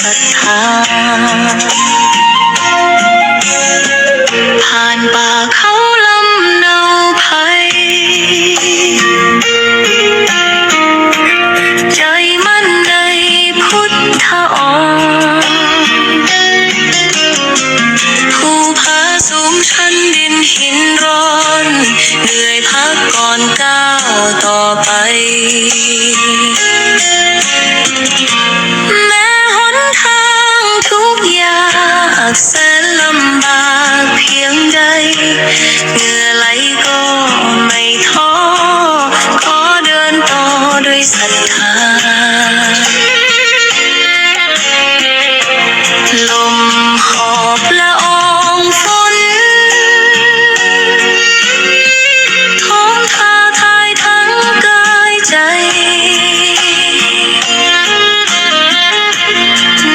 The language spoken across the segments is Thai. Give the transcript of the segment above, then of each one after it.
ศรัทธาผ่านป่าเขาลำเนาไพรใจมั่นในพุทธองค์ภูผาสูงชันดินหินร้อนเหนื่อยพักก่อนก้าวต่อไปแม้หนทางทุกยากแสนลำบากเพียงใดเหงื่อไหลก็ไม่ท้อขอเดินต่อด้วยศรัทธาลมหอบละอองฝนท้องท้าทายทั้งกายใจ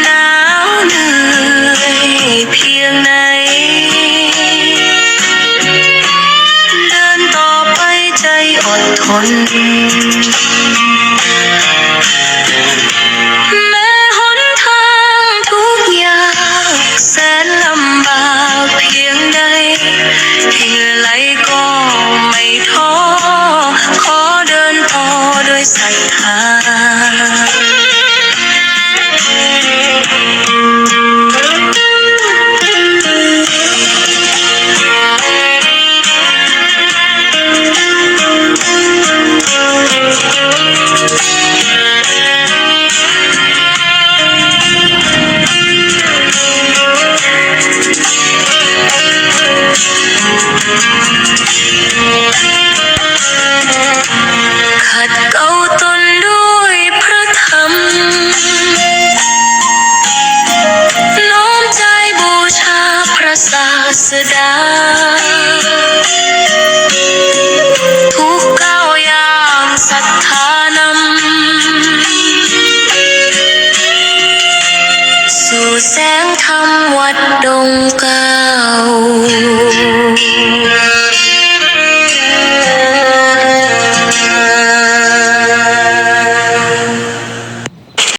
หนาวเหนื่อยเพียงไหนเดินต่อไปใจอดทนแม้หนทางทุกยากแสนลำบากเพียงใดเหงื่อไหลก็ไม่ท้อขอเดินต่อด้วยศรัทธาขัดเกลาตนด้วยพระธรรมน้อมใจบูชาพระศาสดาทุกก้าวย่างศรัทธานำสู่แสงธรรมวัดดงกา